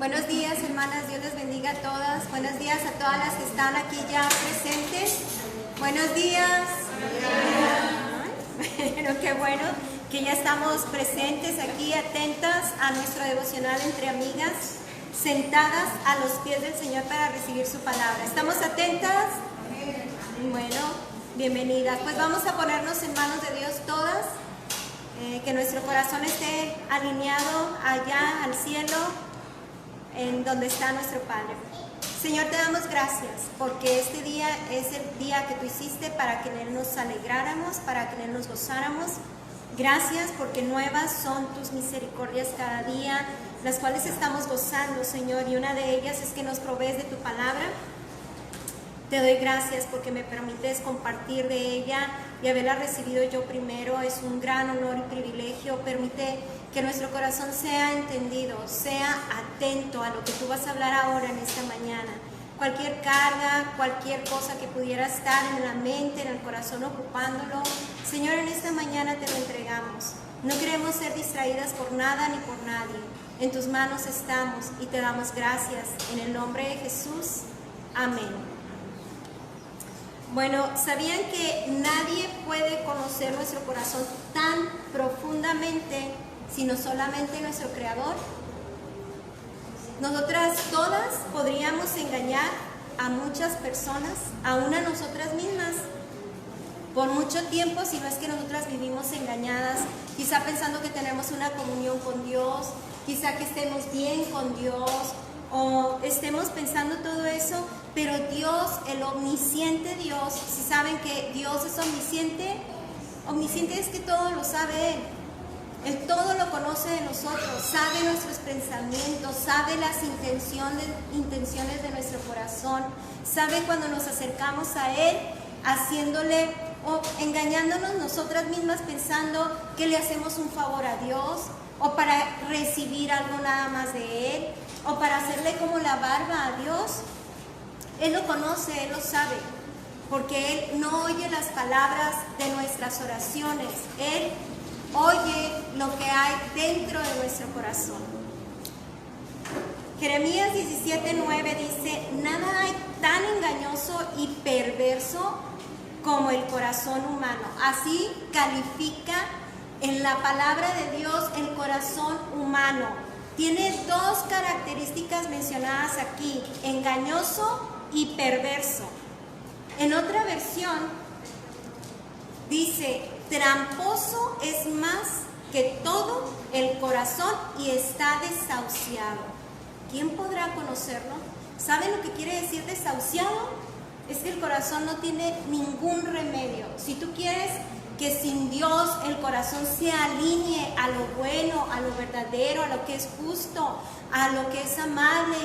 Buenos días, hermanas, Dios les bendiga a todas. Buenos días a todas las que están aquí ya presentes. Buenos días. Bueno, qué bueno que ya estamos presentes aquí, atentas a nuestro devocional entre amigas, sentadas a los pies del Señor para recibir su palabra. ¿Estamos atentas? Bueno, bienvenidas. Pues vamos a ponernos en manos de Dios todas, que nuestro corazón esté alineado allá al cielo, en donde está nuestro Padre. Señor, te damos gracias porque este día es el día que tú hiciste para que en Él nos alegráramos, para que en Él nos gozáramos. Gracias porque nuevas son tus misericordias cada día, las cuales estamos gozando, Señor, y una de ellas es que nos provees de tu palabra. Te doy gracias porque me permites compartir de ella y haberla recibido yo primero. Es un gran honor y privilegio. Permite que nuestro corazón sea entendido, sea atento a lo que tú vas a hablar ahora en esta mañana. Cualquier carga, cualquier cosa que pudiera estar en la mente, en el corazón ocupándolo, Señor, en esta mañana te lo entregamos. No queremos ser distraídas por nada ni por nadie. En tus manos estamos y te damos gracias. En el nombre de Jesús. Amén. Bueno, ¿sabían que nadie puede conocer nuestro corazón tan profundamente sino solamente nuestro Creador? Nosotras todas podríamos engañar a muchas personas, aún a nosotras mismas, por mucho tiempo, si no es que nosotras vivimos engañadas, quizá pensando que tenemos una comunión con Dios, quizá que estemos bien con Dios, o estemos pensando todo eso, pero Dios, el omnisciente Dios, si saben que Dios es omnisciente, omnisciente es que todo lo sabe Él. Él todo lo conoce de nosotros, sabe nuestros pensamientos, sabe las intenciones de nuestro corazón, sabe cuando nos acercamos a Él, haciéndole o engañándonos nosotras mismas pensando que le hacemos un favor a Dios, o para recibir algo nada más de Él, o para hacerle como la barba a Dios. Él lo conoce, Él lo sabe, porque Él no oye las palabras de nuestras oraciones, Él oye lo que hay dentro de nuestro corazón. Jeremías 17:9 dice: nada hay tan engañoso y perverso como el corazón humano. Así califica en la palabra de Dios el corazón humano. Tiene dos características mencionadas aquí: engañoso y perverso. En otra versión dice: tramposo es más que todo el corazón y está desahuciado. ¿Quién podrá conocerlo? ¿Saben lo que quiere decir desahuciado? Es que el corazón no tiene ningún remedio. Si tú quieres que sin Dios el corazón se alinee a lo bueno, a lo verdadero, a lo que es justo, a lo que es amable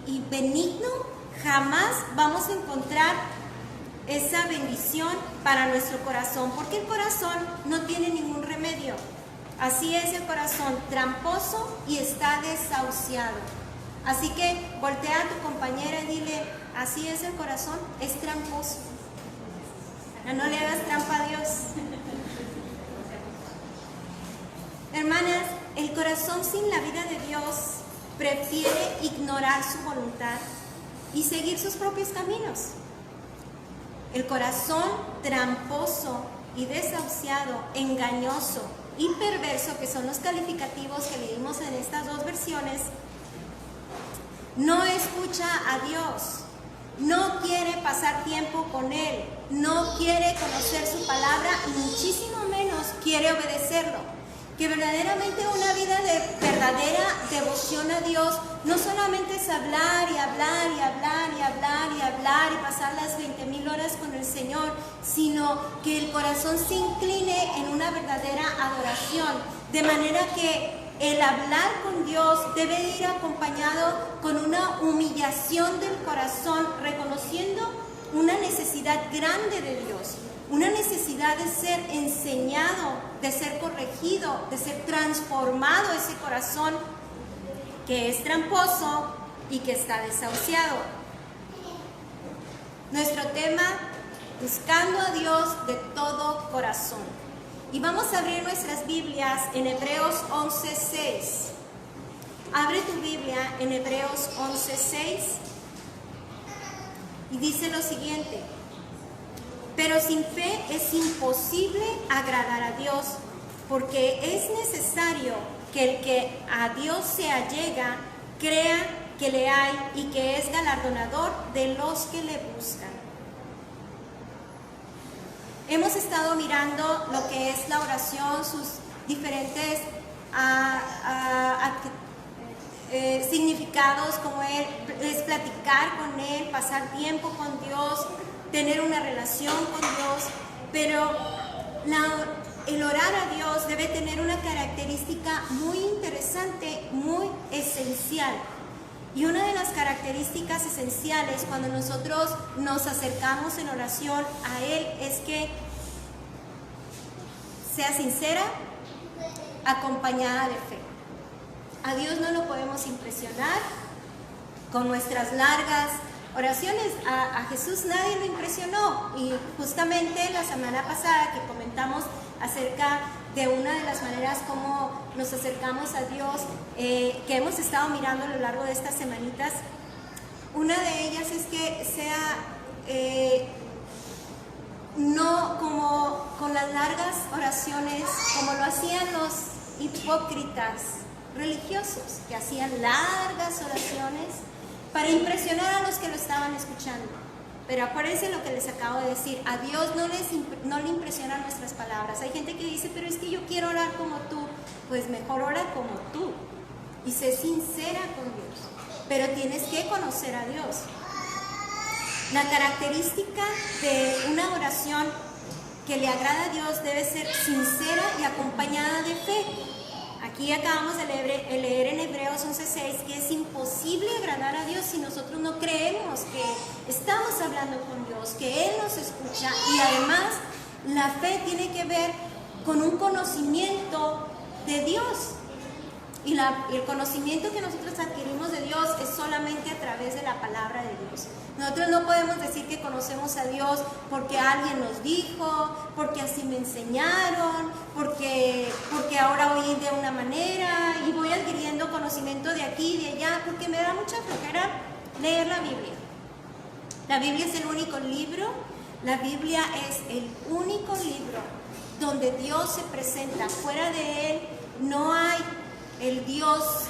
y benigno, jamás vamos a encontrar esa bendición para nuestro corazón, porque el corazón no tiene ningún remedio. Así es el corazón, tramposo y está desahuciado. Así que voltea a tu compañera y dile: así es el corazón, es tramposo. No le hagas trampa a Dios. Hermanas, el corazón sin la vida de Dios prefiere ignorar su voluntad y seguir sus propios caminos. El corazón tramposo y desahuciado, engañoso y perverso, que son los calificativos que leímos en estas dos versiones, no escucha a Dios, no quiere pasar tiempo con Él, no quiere conocer su palabra y muchísimo menos quiere obedecerlo. Que verdaderamente una vida de verdadera devoción a Dios no solamente es hablar y hablar y hablar y hablar y hablar y pasar las 20,000 horas con el Señor, sino que el corazón se incline en una verdadera adoración, de manera que el hablar con Dios debe ir acompañado con una humillación del corazón, reconociendo una necesidad grande de Dios, una necesidad de ser enseñado, de ser corregido, de ser transformado ese corazón que es tramposo y que está desahuciado. Nuestro tema: buscando a Dios de todo corazón. Y vamos a abrir nuestras Biblias en Hebreos 11:6. Abre tu Biblia en Hebreos 11:6 y dice lo siguiente: pero sin fe es imposible agradar a Dios, porque es necesario que el que a Dios se allega crea que le hay y que es galardonador de los que le buscan. Hemos estado mirando lo que es la oración, sus diferentes significados, como es platicar con Él, pasar tiempo con Dios, tener una relación con Dios, pero el orar a Dios debe tener una característica muy interesante, muy esencial. Y una de las características esenciales cuando nosotros nos acercamos en oración a Él es que sea sincera, acompañada de fe. A Dios no lo podemos impresionar con nuestras largas oraciones. A Jesús nadie lo impresionó, y justamente la semana pasada que comentamos acerca de una de las maneras como nos acercamos a Dios, que hemos estado mirando a lo largo de estas semanitas, una de ellas es que sea no como con las largas oraciones como lo hacían los hipócritas religiosos, que hacían largas oraciones para impresionar a los que lo estaban escuchando. Pero aparece lo que les acabo de decir: a Dios no le impresionan nuestras palabras. Hay gente que dice, pero es que yo quiero orar como tú. Pues mejor ora como tú y sé sincera con Dios, pero tienes que conocer a Dios. La característica de una oración que le agrada a Dios debe ser sincera y acompañada de fe. Aquí acabamos de leer en Hebreos 11:6 que es imposible agradar a Dios si nosotros no creemos que estamos hablando con Dios, que Él nos escucha. Y además la fe tiene que ver con un conocimiento de Dios. Y el conocimiento que nosotros adquirimos de Dios es solamente a través de la palabra de Dios. Nosotros no podemos decir que conocemos a Dios porque alguien nos dijo, porque así me enseñaron, porque ahora oí de una manera y voy adquiriendo conocimiento de aquí y de allá, porque me da mucha flojera leer la Biblia. La Biblia es el único libro, la Biblia es el único libro donde Dios se presenta. Fuera de Él no hay el Dios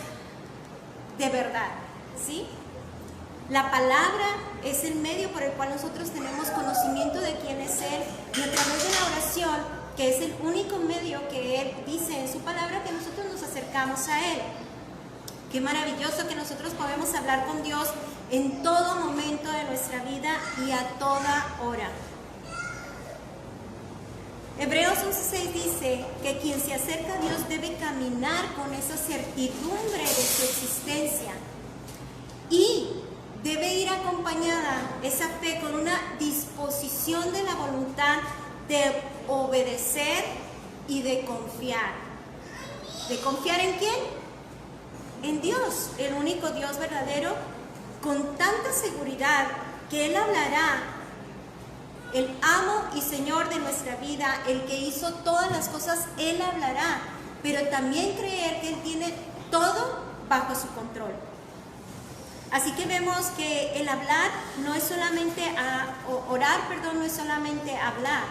de verdad, ¿sí? La palabra es el medio por el cual nosotros tenemos conocimiento de quién es Él, y a través de la oración, que es el único medio que Él dice en su palabra, que nosotros nos acercamos a Él. Qué maravilloso que nosotros podemos hablar con Dios en todo momento de nuestra vida y a toda hora. Hebreos 11:6 dice que quien se acerca a Dios debe caminar con esa certidumbre de su existencia, y debe ir acompañada esa fe con una disposición de la voluntad de obedecer y de confiar. ¿De confiar en quién? En Dios, el único Dios verdadero, con tanta seguridad que Él hablará, el amo y Señor de nuestra vida, el que hizo todas las cosas, Él hablará, pero también creer que Él tiene todo bajo su control. Así que vemos que el hablar no es solamente orar, no es solamente hablar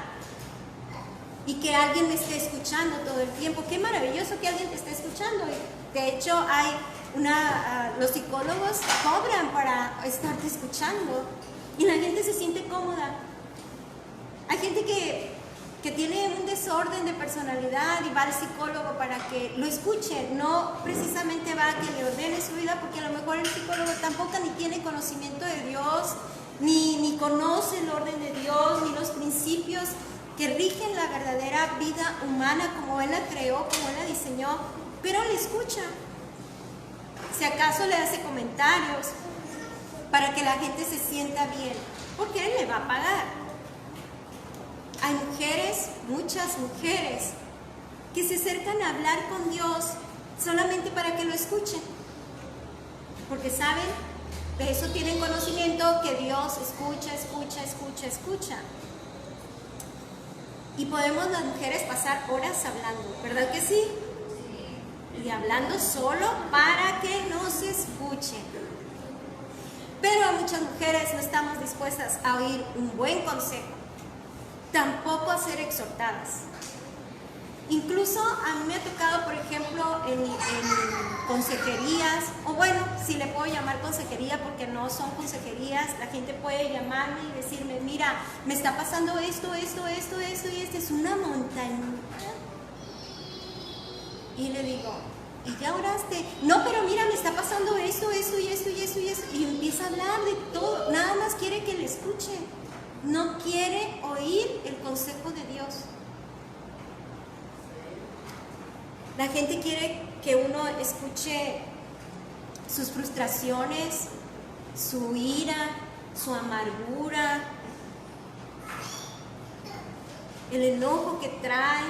y que alguien me esté escuchando todo el tiempo. Qué maravilloso que alguien te esté escuchando. De hecho, los psicólogos cobran para estarte escuchando y la gente se siente cómoda. Hay gente que tiene un desorden de personalidad y va al psicólogo para que lo escuche, no precisamente va a que le ordene su vida, porque a lo mejor el psicólogo tampoco ni tiene conocimiento de Dios, ni conoce el orden de Dios, ni los principios que rigen la verdadera vida humana como Él la creó, como Él la diseñó, pero le escucha. Si acaso le hace comentarios para que la gente se sienta bien, porque Él le va a pagar. Hay mujeres, muchas mujeres, que se acercan a hablar con Dios solamente para que lo escuchen, porque saben, de eso tienen conocimiento, que Dios escucha. Y podemos las mujeres pasar horas hablando, ¿verdad que sí? y hablando solo para que nos escuchen. Pero muchas mujeres no estamos dispuestas a oír un buen consejo, tampoco a ser exhortadas. Incluso a mí me ha tocado, por ejemplo, en consejerías, o bueno, si le puedo llamar consejería porque no son consejerías, la gente puede llamarme y decirme, mira, me está pasando esto, y esto es una montaña. Y le digo, ¿y ya oraste? No, pero mira, me está pasando esto, y empieza a hablar de todo, nada más quiere que le escuche, no quiere oír el consejo de Dios. La gente quiere que uno escuche sus frustraciones, su ira, su amargura, el enojo que trae,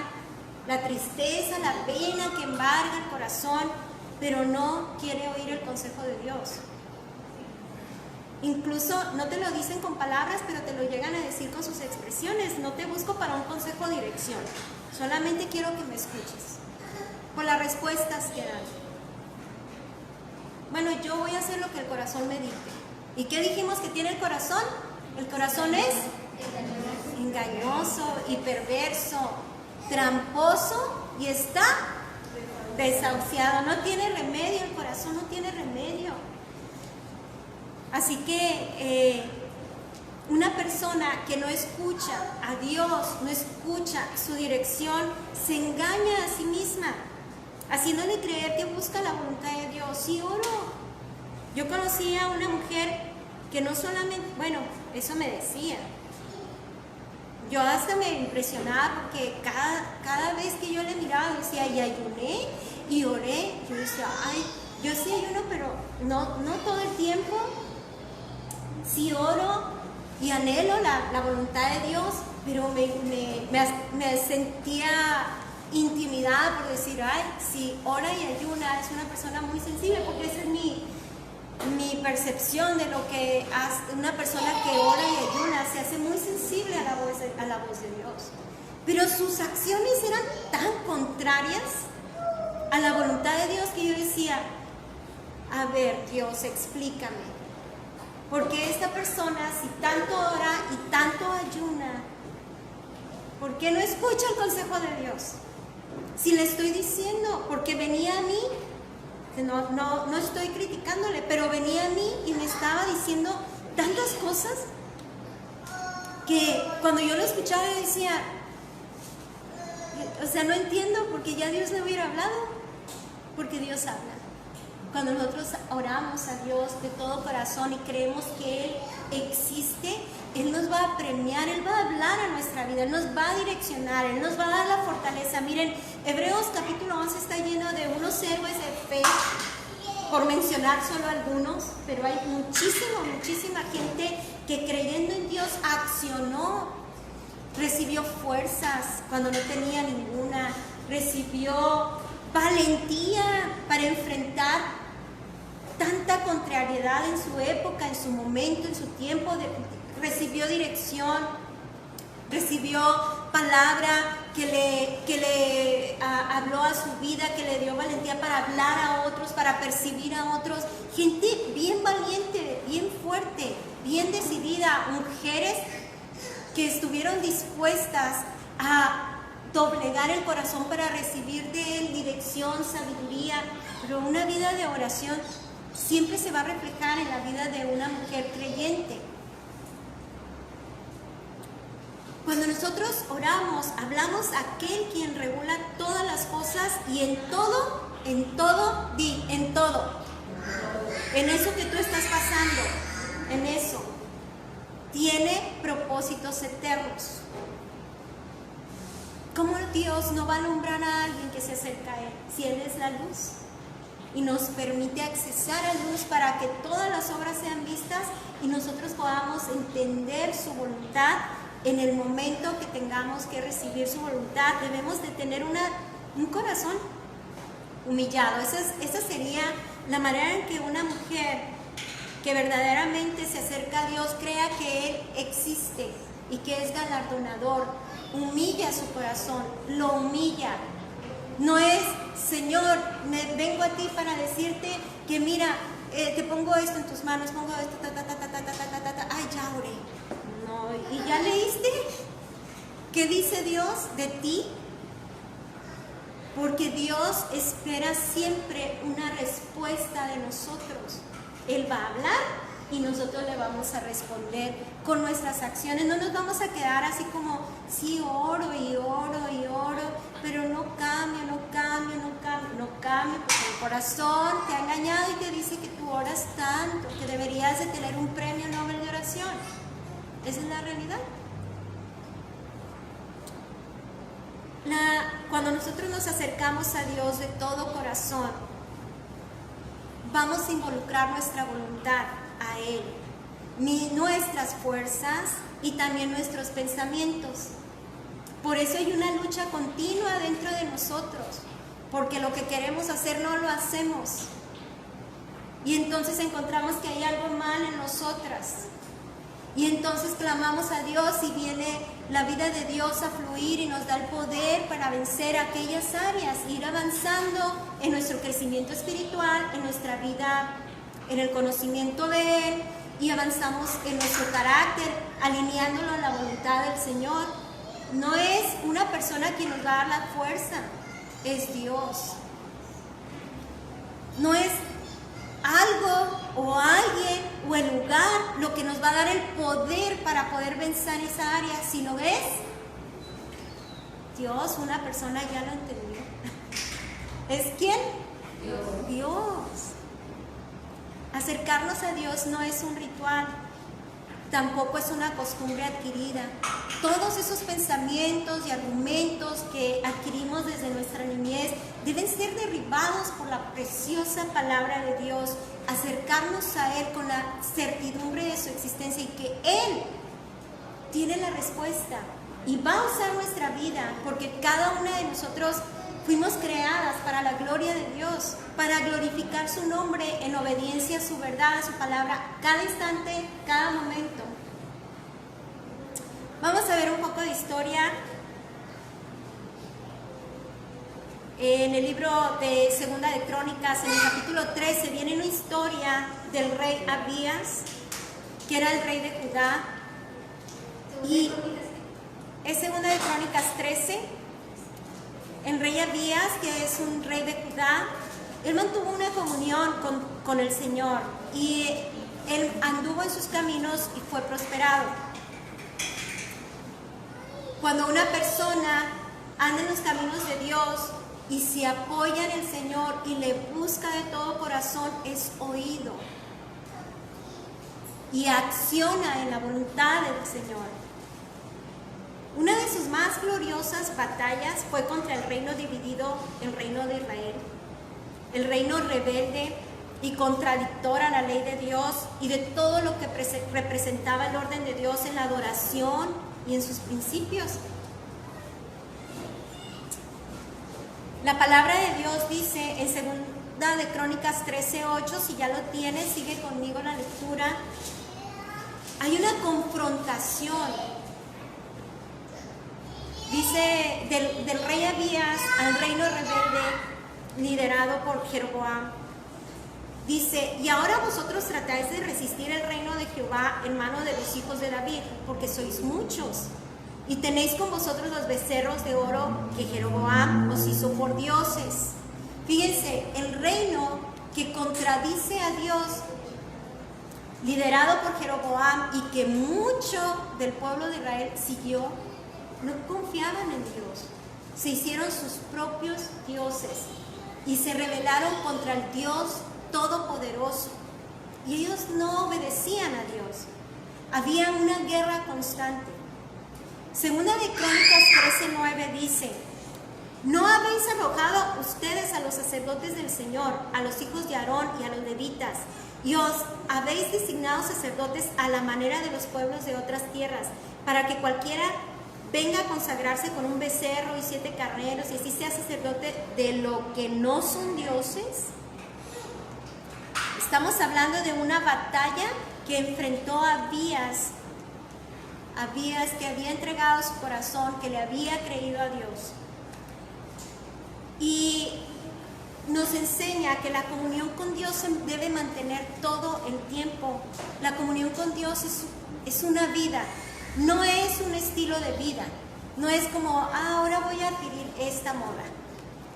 la tristeza, la pena que embarga el corazón, pero no quiere oír el consejo de Dios. Incluso no te lo dicen con palabras, pero te lo llegan a decir con sus expresiones. No te busco para un consejo o dirección, solamente quiero que me escuches. Por las respuestas que dan. Bueno, yo voy a hacer lo que el corazón me dicte. ¿Y qué dijimos que tiene el corazón? El corazón es engañoso y perverso, tramposo y está desahuciado. No tiene remedio, el corazón no tiene remedio. Así que una persona que no escucha a Dios, no escucha su dirección, se engaña a sí misma, haciéndole creer que busca la voluntad de Dios. Sí, oro. Yo conocí a una mujer que no solamente, bueno, eso me decía. Yo hasta me impresionaba porque cada vez que yo le miraba decía, y ayuné y oré. Yo decía, ay, yo sí ayuno, pero no todo el tiempo. Sí oro y anhelo la voluntad de Dios, pero me sentía intimidada por decir, ay, si ora y ayuna es una persona muy sensible, porque esa es mi percepción de lo que hace una persona que ora y ayuna, se hace muy sensible a la voz de Dios. Pero sus acciones eran tan contrarias a la voluntad de Dios que yo decía, a ver, Dios, explícame. Porque esta persona, si tanto ora y tanto ayuna, ¿por qué no escucha el consejo de Dios? Si le estoy diciendo, porque venía a mí, no estoy criticándole, pero venía a mí y me estaba diciendo tantas cosas que cuando yo lo escuchaba yo decía, o sea, no entiendo porque ya Dios le hubiera hablado, porque Dios habla. Cuando nosotros oramos a Dios de todo corazón y creemos que Él existe, Él nos va a premiar, Él va a hablar a nuestra vida, Él nos va a direccionar, Él nos va a dar la fortaleza. Miren, Hebreos capítulo 11 está lleno de unos héroes de fe, por mencionar solo algunos, pero hay muchísima gente que creyendo en Dios accionó, recibió fuerzas cuando no tenía ninguna, recibió valentía para enfrentar tanta contrariedad en su época, en su momento, en su tiempo, recibió dirección, recibió palabra que le habló a su vida, que le dio valentía para hablar a otros, para percibir a otros. Gente bien valiente, bien fuerte, bien decidida, mujeres que estuvieron dispuestas a doblegar el corazón para recibir de Él dirección, sabiduría. Pero una vida de oración siempre se va a reflejar en la vida de una mujer creyente. Cuando nosotros oramos, hablamos a aquel quien regula todas las cosas y en todo, en todo, en eso que tú estás pasando, en eso, tiene propósitos eternos. ¿Cómo Dios no va a alumbrar a alguien que se acerca a Él si Él es la luz? Y nos permite accesar a luz para que todas las obras sean vistas y nosotros podamos entender su voluntad en el momento que tengamos que recibir su voluntad. Debemos de tener un corazón humillado. Esa sería la manera en que una mujer que verdaderamente se acerca a Dios crea que Él existe y que es galardonador. Humilla su corazón, lo humilla, No es, Señor, vengo a ti para decirte que mira, te pongo esto en tus manos, pongo esto, ay, ya oré. No, ¿y ya leíste? ¿Qué dice Dios de ti? Porque Dios espera siempre una respuesta de nosotros. Él va a hablar y nosotros le vamos a responder con nuestras acciones. No nos vamos a quedar así como, sí, oro y oro y oro, pero no cambio, porque el corazón te ha engañado y te dice que tú oras tanto, que deberías de tener un premio Nobel de oración. Esa es la realidad. Cuando nosotros nos acercamos a Dios de todo corazón, vamos a involucrar nuestra voluntad a Él, nuestras fuerzas y también nuestros pensamientos. Por eso hay una lucha continua dentro de nosotros, porque lo que queremos hacer no lo hacemos. Y entonces encontramos que hay algo mal en nosotras. Y entonces clamamos a Dios y viene la vida de Dios a fluir y nos da el poder para vencer aquellas áreas, ir avanzando en nuestro crecimiento espiritual, en nuestra vida, en el conocimiento de Él, y avanzamos en nuestro carácter, alineándolo a la voluntad del Señor. No es una persona quien nos va a dar la fuerza, es Dios. No es algo o alguien o el lugar lo que nos va a dar el poder para poder vencer esa área, sino es Dios. Una persona ya lo entendió. ¿Es quién? Dios. Acercarnos a Dios no es un ritual, tampoco es una costumbre adquirida. Todos esos pensamientos y argumentos que adquirimos desde nuestra niñez deben ser derribados por la preciosa palabra de Dios. Acercarnos a Él con la certidumbre de su existencia y que Él tiene la respuesta y va a usar nuestra vida, porque cada una de nosotros fuimos creadas para la gloria de Dios, para glorificar su nombre en obediencia a su verdad, a su palabra, cada instante, cada momento. Vamos a ver un poco de historia. En el libro de Segunda de Crónicas, en el capítulo 13, viene una historia del rey Abías, que era el rey de Judá. Y es Segunda de Crónicas 13. El rey Abías, que es un rey de Judá, él mantuvo una comunión con el Señor y él anduvo en sus caminos y fue prosperado. Cuando una persona anda en los caminos de Dios y se apoya en el Señor y le busca de todo corazón, es oído y acciona en la voluntad del Señor. Una de sus más gloriosas batallas fue contra el reino dividido, el reino de Israel, el reino rebelde y contradictor a la ley de Dios y de todo lo que representaba el orden de Dios en la adoración y en sus principios. La palabra de Dios dice en Segunda de Crónicas 13:8, si ya lo tienes, sigue conmigo la lectura. Hay una confrontación. Dice del rey Abías al reino rebelde liderado por Jeroboam. Dice, y ahora vosotros tratáis de resistir el reino de Jehová en mano de los hijos de David, porque sois muchos, y tenéis con vosotros los becerros de oro que Jeroboam os hizo por dioses. Fíjense, el reino que contradice a Dios, liderado por Jeroboam, y que mucho del pueblo de Israel siguió, no confiaban en Dios, se hicieron sus propios dioses y se rebelaron contra el Dios Todopoderoso, y ellos no obedecían a Dios. Había una guerra constante. Segunda de Crónicas 13:9 dice, ¿no habéis arrojado ustedes a los sacerdotes del Señor, a los hijos de Aarón y a los levitas, y os habéis designado sacerdotes a la manera de los pueblos de otras tierras, para que cualquiera venga a consagrarse con un becerro y 7 carneros y así sea sacerdote de lo que no son dioses? Estamos hablando de una batalla que enfrentó a Abías que había entregado su corazón, que le había creído a Dios. y nos enseña que la comunión con Dios se debe mantener todo el tiempo. La comunión con Dios es una vida, no es un estilo de vida. No es como, ahora voy a adquirir esta moda.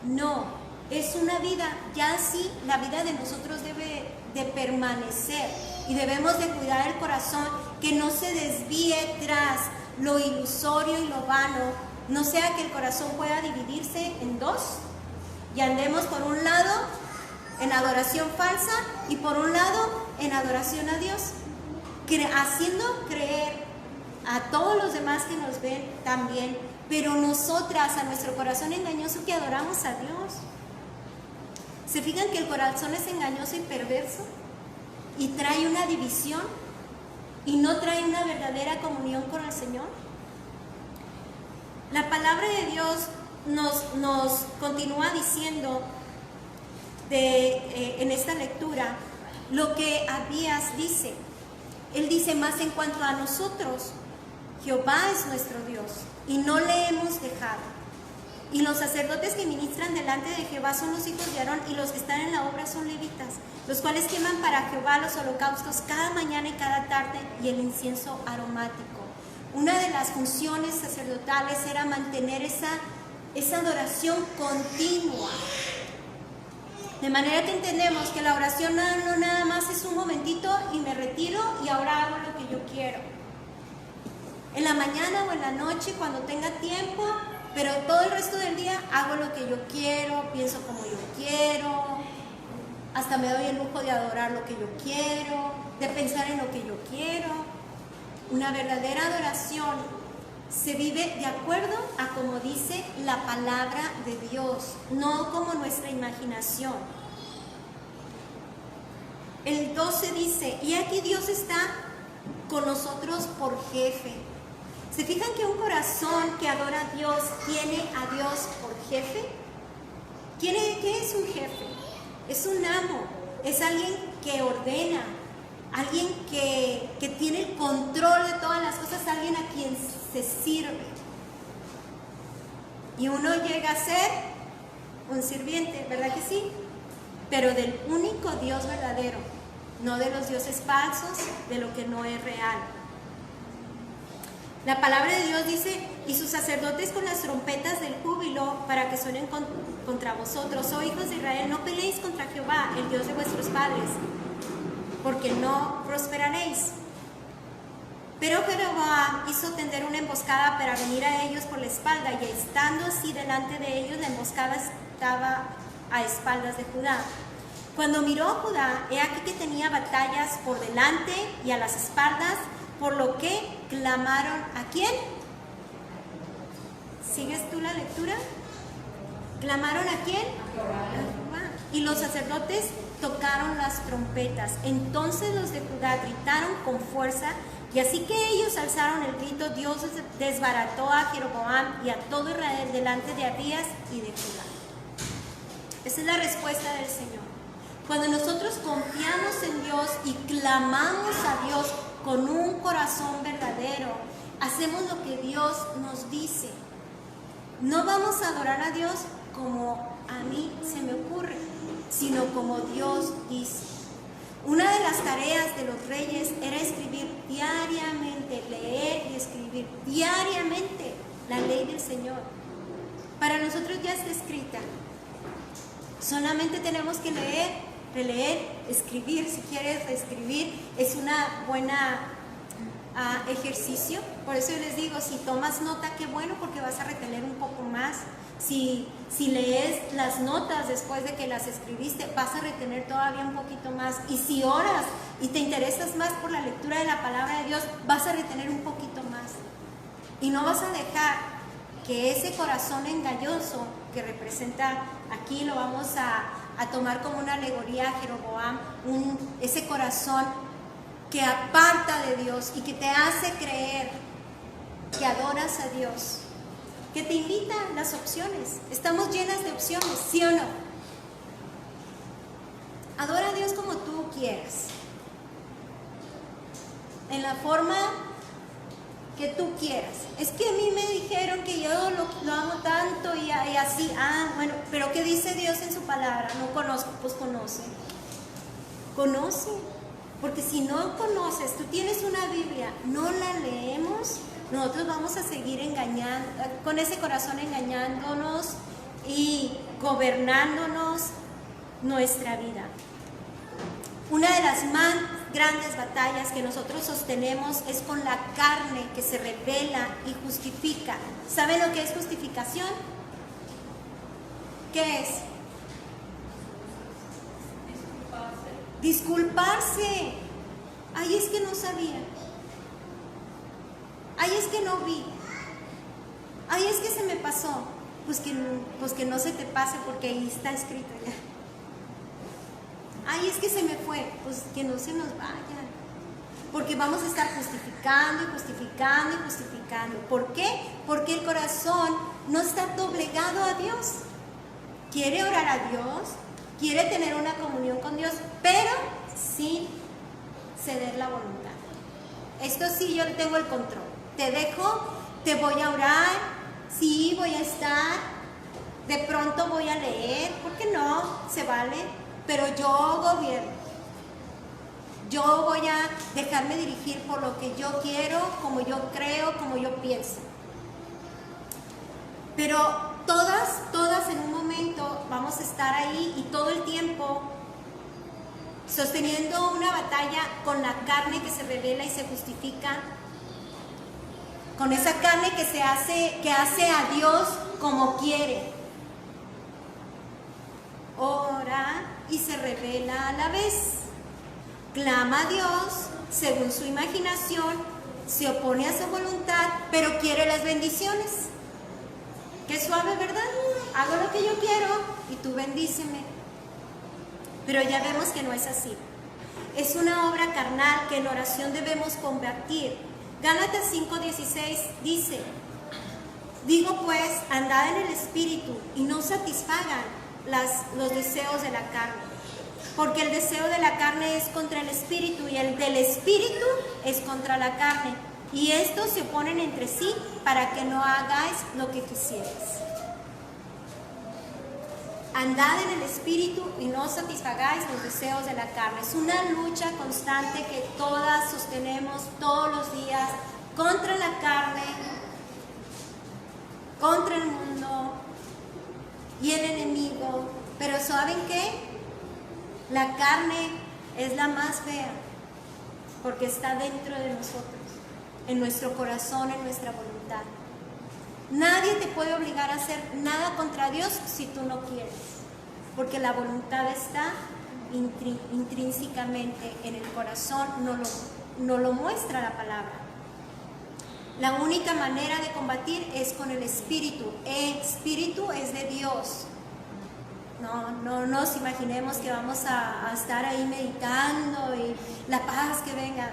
No, es una vida. Ya así la vida de nosotros debe de permanecer y debemos de cuidar el corazón, que no se desvíe tras lo ilusorio y lo vano, no sea que el corazón pueda dividirse en dos y andemos por un lado en adoración falsa y por un lado en adoración a Dios, haciendo creer a todos los demás que nos ven también, pero nosotras, a nuestro corazón engañoso, que adoramos a Dios. ¿Se fijan que el corazón es engañoso y perverso? Y trae una división y no trae una verdadera comunión con el Señor. La palabra de Dios nos continúa diciendo en esta lectura lo que Abías dice. Él dice: más en cuanto a nosotros, Jehová es nuestro Dios y no le hemos dejado. Y los sacerdotes que ministran delante de Jehová son los hijos de Aarón, y los que están en la obra son levitas, los cuales queman para Jehová los holocaustos cada mañana y cada tarde, y el incienso aromático. Una de las funciones sacerdotales era mantener esa adoración continua. De manera que entendemos que la oración no nada más es un momentito y me retiro y ahora hago lo que yo quiero. En la mañana o en la noche, cuando tenga tiempo, pero todo el resto del día hago lo que yo quiero, pienso como yo quiero, hasta me doy el lujo de adorar lo que yo quiero, de pensar en lo que yo quiero. Una verdadera adoración se vive de acuerdo a como dice la palabra de Dios, no como nuestra imaginación. El 12 dice: y aquí Dios está con nosotros por jefe. ¿Se fijan que un corazón que adora a Dios tiene a Dios por jefe? ¿Qué es un jefe? Es un amo, es alguien que ordena, alguien que tiene el control de todas las cosas, alguien a quien se sirve. Y uno llega a ser un sirviente, ¿verdad que sí? Pero del único Dios verdadero, no de los dioses falsos, de lo que no es real. La palabra de Dios dice: y sus sacerdotes con las trompetas del júbilo para que suenen contra vosotros. Oh hijos de Israel, no peleéis contra Jehová, el Dios de vuestros padres, porque no prosperaréis. Pero Jehová hizo tender una emboscada para venir a ellos por la espalda, y estando así delante de ellos, la emboscada estaba a espaldas de Judá. Cuando miró a Judá, he aquí que tenía batallas por delante y a las espaldas, por lo que clamaron ¿a quién? ¿Sigues tú la lectura? ¿Clamaron a quién? A Jehová. Y los sacerdotes tocaron las trompetas. Entonces los de Judá gritaron con fuerza, y así que ellos alzaron el grito, Dios desbarató a Jeroboam y a todo Israel delante de Abías y de Judá. Esa es la respuesta del Señor. Cuando nosotros confiamos en Dios y clamamos a Dios con un corazón verdadero, hacemos lo que Dios nos dice. No vamos a adorar a Dios como a mí se me ocurre, sino como Dios dice. Una de las tareas de los reyes era escribir diariamente, leer y escribir diariamente la ley del Señor. Para nosotros ya está escrita. Solamente tenemos que leer, releer, escribir. Si quieres reescribir, es una buena ejercicio. Por eso yo les digo, si tomas nota, qué bueno, porque vas a retener un poco más. Si lees las notas después de que las escribiste, vas a retener todavía un poquito más. Y si oras y te interesas más por la lectura de la palabra de Dios, vas a retener un poquito más. Y no vas a dejar que ese corazón engañoso que representa, aquí lo vamos a tomar como una alegoría a Jeroboam, ese corazón que aparta de Dios y que te hace creer que adoras a Dios, que te invita a las opciones. Estamos llenas de opciones, ¿sí o no? Adora a Dios como tú quieras, en la forma que tú quieras. Es que a mí me dijeron que yo lo amo tanto y así. Bueno, pero ¿qué dice Dios en su palabra? No conozco, pues conoce. Conoce. Porque si no conoces, tú tienes una Biblia, no la leemos, nosotros vamos a seguir engañando, con ese corazón engañándonos y gobernándonos nuestra vida. Una de las más grandes batallas que nosotros sostenemos es con la carne que se revela y justifica. ¿Saben lo que es justificación? ¿Qué es? Disculparse. Ay, es que no sabía. Ay, es que no vi. Ay, es que se me pasó. Pues que no se te pase porque ahí está escrito ya. Ay, es que se me fue. Pues que no se nos vaya. Porque vamos a estar justificando y justificando y justificando. ¿Por qué? Porque el corazón no está doblegado a Dios. Quiere orar a Dios, quiere tener una comunión con Dios, pero sin ceder la voluntad. Esto sí, yo tengo el control. Te dejo, te voy a orar, sí, voy a estar, de pronto voy a leer, ¿por qué no? Se vale, pero yo gobierno. Yo voy a dejarme dirigir por lo que yo quiero, como yo creo, como yo pienso. Pero todas en un momento vamos a estar ahí y todo el tiempo sosteniendo una batalla con la carne que se revela y se justifica, con esa carne que hace a Dios como quiere. Ora y se revela a la vez. Clama a Dios según su imaginación, se opone a su voluntad, pero quiere las bendiciones. Qué suave, ¿verdad? Hago lo que yo quiero y tú bendíceme. Pero ya vemos que no es así. Es una obra carnal que en oración debemos combatir. Gálatas 5:16 dice: digo pues, andad en el Espíritu y no satisfagan los deseos de la carne. Porque el deseo de la carne es contra el Espíritu y el del Espíritu es contra la carne. Y estos se oponen entre sí para que no hagáis lo que quisierais. Andad en el Espíritu y no satisfagáis los deseos de la carne. Es una lucha constante que todas sostenemos todos los días contra la carne, contra el mundo y el enemigo. Pero ¿saben qué? La carne es la más fea porque está dentro de nosotros, en nuestro corazón, en nuestra voluntad. Nadie te puede obligar a hacer nada contra Dios si tú no quieres, porque la voluntad está intrínsecamente en el corazón, no lo muestra la palabra. La única manera de combatir es con el Espíritu. El Espíritu es de Dios. No nos imaginemos que vamos a estar ahí meditando y la paz que venga.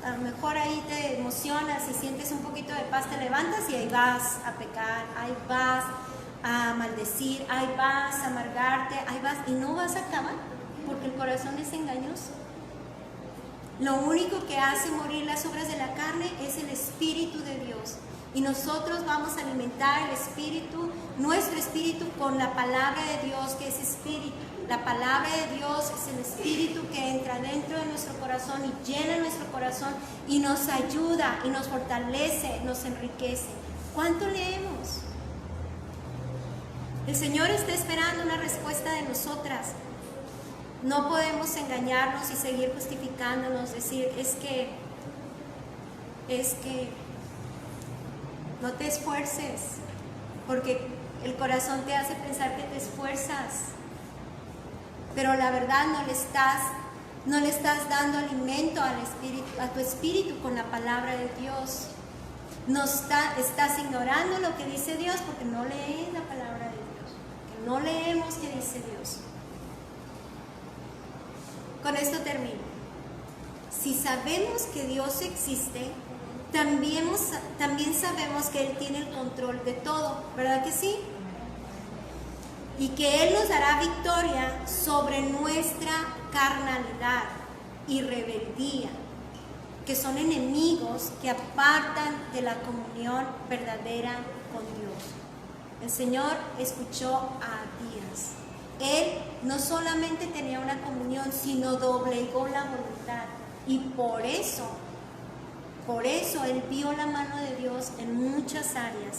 A lo mejor ahí te emocionas y sientes un poquito de paz, te levantas y ahí vas a pecar, ahí vas a maldecir, ahí vas a amargarte, ahí vas y no vas a acabar porque el corazón es engañoso. Lo único que hace morir las obras de la carne es el Espíritu de Dios. Y nosotros vamos a alimentar el Espíritu, nuestro Espíritu, con la palabra de Dios, que es Espíritu. La palabra de Dios es el Espíritu que entra dentro de nuestro corazón y llena nuestro corazón y nos ayuda y nos fortalece, nos enriquece. ¿Cuánto leemos? El Señor está esperando una respuesta de nosotras. No podemos engañarnos y seguir justificándonos, decir, es que no te esfuerces, porque el corazón te hace pensar que te esfuerzas, pero la verdad no le estás dando alimento al espíritu, a tu espíritu con la palabra de Dios. Estás ignorando lo que dice Dios porque no lees la palabra de Dios, que no leemos qué dice Dios. Con esto termino. Si sabemos que Dios existe, también sabemos que Él tiene el control de todo, ¿verdad que sí? Y que Él nos dará victoria sobre nuestra carnalidad y rebeldía. que son enemigos que apartan de la comunión verdadera con Dios. El Señor escuchó a Abías. Él no solamente tenía una comunión, sino doblegó la voluntad. Y por eso Él vio la mano de Dios en muchas áreas.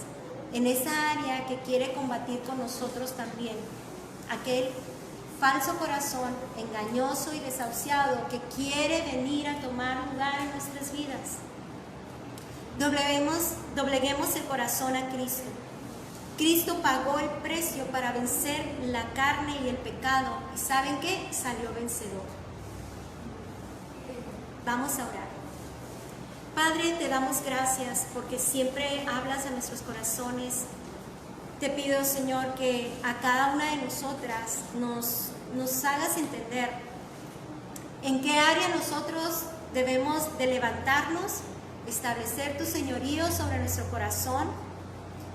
En esa área que quiere combatir con nosotros también. Aquel falso corazón engañoso y desahuciado que quiere venir a tomar lugar en nuestras vidas. Dobleguemos el corazón a Cristo. Cristo pagó el precio para vencer la carne y el pecado. ¿Y saben qué? Salió vencedor. Vamos a orar. Padre, te damos gracias porque siempre hablas a nuestros corazones. Te pido, Señor, que a cada una de nosotras nos hagas entender en qué área nosotros debemos de levantarnos, establecer tu señorío sobre nuestro corazón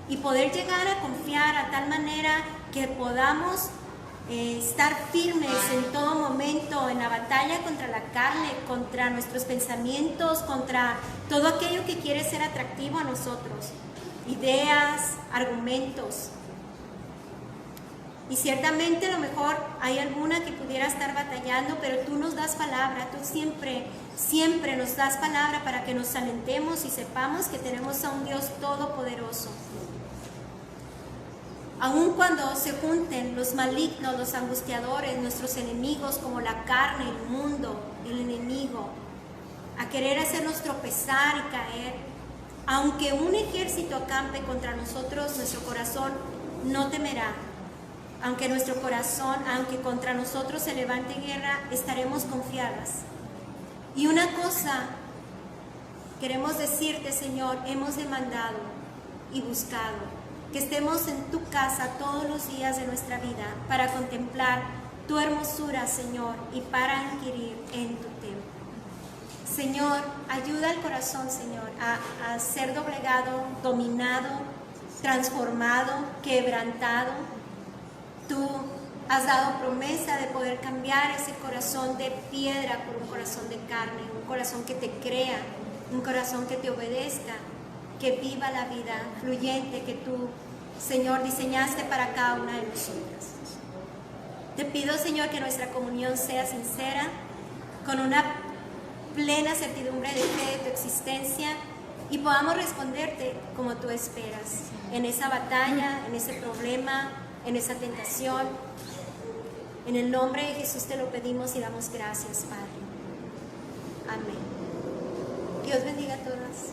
y poder llegar a confiar a tal manera que podamos estar firmes en todo momento en la batalla contra la carne, contra nuestros pensamientos, contra todo aquello que quiere ser atractivo a nosotros. Ideas, argumentos. Y ciertamente a lo mejor hay alguna que pudiera estar batallando, pero tú nos das palabra, tú siempre nos das palabra para que nos alentemos y sepamos que tenemos a un Dios todopoderoso. Aun cuando se junten los malignos, los angustiadores, nuestros enemigos como la carne, el mundo, el enemigo, a querer hacernos tropezar y caer, aunque un ejército acampe contra nosotros, nuestro corazón no temerá. Aunque contra nosotros se levante guerra, estaremos confiadas. Y una cosa queremos decirte, Señor, hemos demandado y buscado que estemos en tu casa todos los días de nuestra vida para contemplar tu hermosura, Señor, y para inquirir en tu templo. Señor, ayuda al corazón, Señor, a ser doblegado, dominado, transformado, quebrantado. Tú has dado promesa de poder cambiar ese corazón de piedra por un corazón de carne, un corazón que te crea, un corazón que te obedezca, que viva la vida fluyente que tú, Señor, diseñaste para cada una de nosotras. Te pido, Señor, que nuestra comunión sea sincera, con una plena certidumbre de fe de tu existencia y podamos responderte como tú esperas, en esa batalla, en ese problema, en esa tentación. En el nombre de Jesús te lo pedimos y damos gracias, Padre. Amén. Dios bendiga a todas.